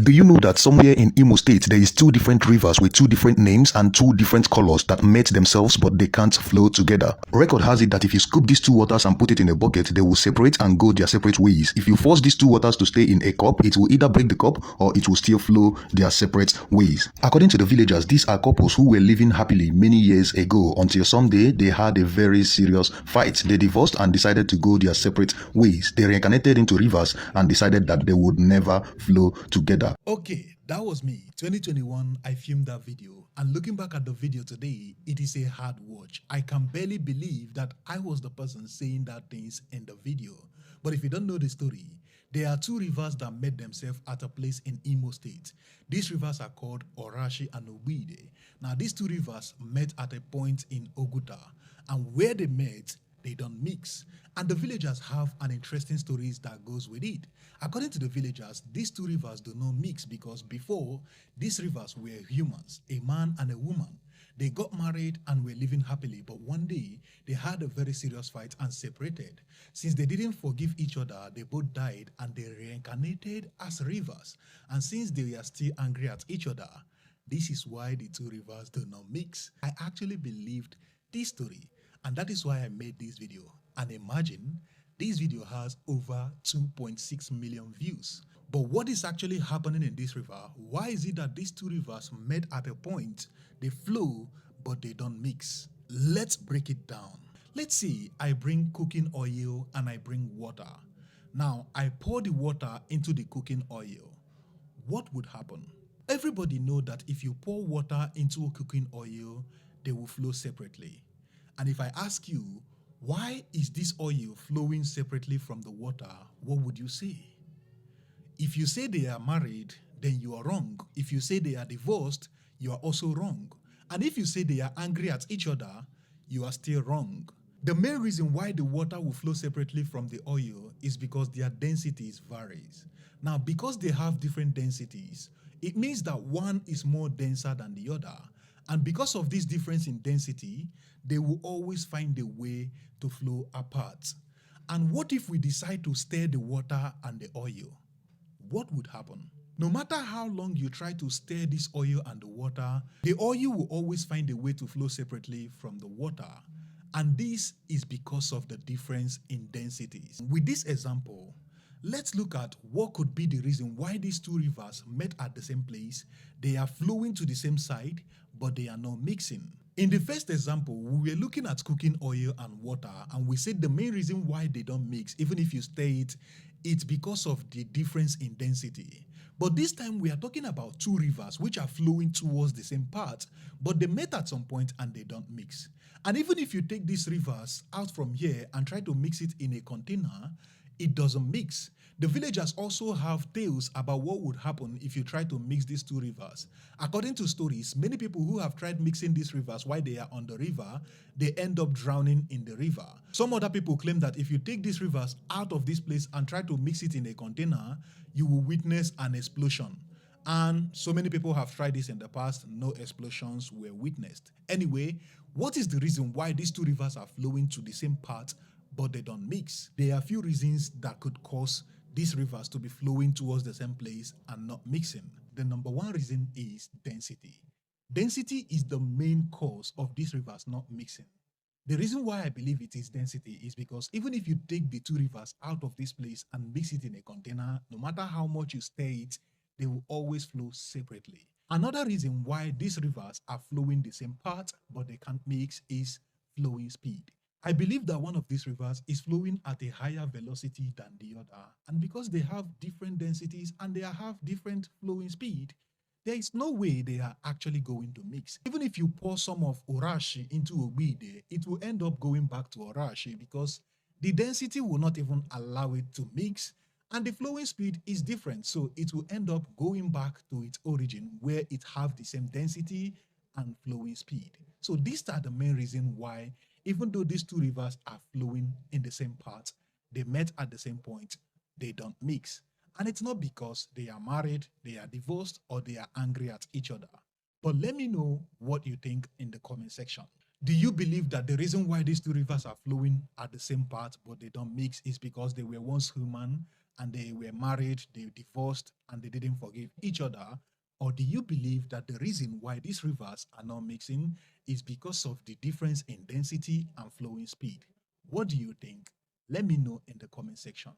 Do you know that somewhere in Imo State there is two different rivers with two different names and two different colors that met themselves but they can't flow together? Record has it that if you scoop these two waters and put it in a bucket, they will separate and go their separate ways. If you force these two waters to stay in a cup, it will either break the cup or it will still flow their separate ways. According to the villagers, these are couples who were living happily many years ago until someday they had a very serious fight. They divorced and decided to go their separate ways. They reincarnated into rivers and decided that they would never flow together. Okay, that was me. 2021, I filmed that video. And looking back at the video today, it is a hard watch. I can barely believe that I was the person saying that things in the video. But if you don't know the story, there are two rivers that met themselves at a place in Imo State. These rivers are called Orashi and Obide. Now, these two rivers met at a point in Oguta. And where they met, they don't mix. And the villagers have an interesting story that goes with it. According to the villagers, these two rivers do not mix because before, these rivers were humans, a man and a woman. They got married and were living happily, but one day, they had a very serious fight and separated. Since they didn't forgive each other, they both died and they reincarnated as rivers. And since they are still angry at each other, this is why the two rivers do not mix. I actually believed this story, and that is why I made this video. And imagine, this video has over 2.6 million views. But what is actually happening in this river? Why is it that these two rivers met at a point, they flow, but they don't mix? Let's break it down. Let's say I bring cooking oil and I bring water. Now, I pour the water into the cooking oil. What would happen? Everybody knows that if you pour water into a cooking oil, they will flow separately. And if I ask you, why is this oil flowing separately from the water, what would you say? If you say they are married, then you are wrong. If you say they are divorced, you are also wrong. And if you say they are angry at each other, you are still wrong. The main reason why the water will flow separately from the oil is because their densities varies. Now, because they have different densities, it means that one is more denser than the other. And because of this difference in density, they will always find a way to flow apart. And what if we decide to stir the water and the oil? What would happen? No matter how long you try to stir this oil and the oil will always find a way to flow separately from the water. And this is because of the difference in densities. With this example, let's look at what could be the reason why these two rivers met at the same place. They are flowing to the same side, but they are not mixing. In the first example, we were looking at cooking oil and water, and we said the main reason why they don't mix, even if you stir it, it's because of the difference in density. But this time we are talking about two rivers which are flowing towards the same path, but they met at some point and they don't mix. And even if you take these rivers out from here and try to mix it in a container, it doesn't mix. The villagers also have tales about what would happen if you try to mix these two rivers. According to stories, many people who have tried mixing these rivers while they are on the river, they end up drowning in the river. Some other people claim that if you take these rivers out of this place and try to mix it in a container, you will witness an explosion. And so many people have tried this in the past, no explosions were witnessed. Anyway, what is the reason why these two rivers are flowing to the same path but they don't mix? There are a few reasons that could cause these rivers to be flowing towards the same place and not mixing. The number one reason is density. Density is the main cause of these rivers not mixing. The reason why I believe it is density is because even if you take the two rivers out of this place and mix it in a container, no matter how much you stir it, they will always flow separately. Another reason why these rivers are flowing the same path but they can't mix is flowing speed. I believe that one of these rivers is flowing at a higher velocity than the other, and because they have different densities and they have different flowing speed, there is no way they are actually going to mix. Even if you pour some of Orashi into Obide, it will end up going back to Orashi because the density will not even allow it to mix, and the flowing speed is different, so it will end up going back to its origin where it have the same density and flowing speed. So these are the main reason why, even though these two rivers are flowing in the same path, they met at the same point, they don't mix. And it's not because they are married, they are divorced, or they are angry at each other. But let me know what you think in the comment section. Do you believe that the reason why these two rivers are flowing at the same path but they don't mix is because they were once human and they were married, they divorced, and they didn't forgive each other? Or do you believe that the reason why these rivers are not mixing is because of the difference in density and flowing speed? What do you think? Let me know in the comment section.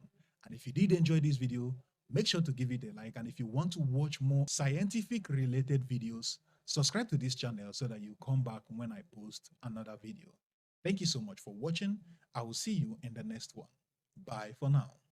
And if you did enjoy this video, make sure to give it a like. And if you want to watch more scientific related videos, subscribe to this channel so that you come back when I post another video. Thank you so much for watching. I will see you in the next one. Bye for now.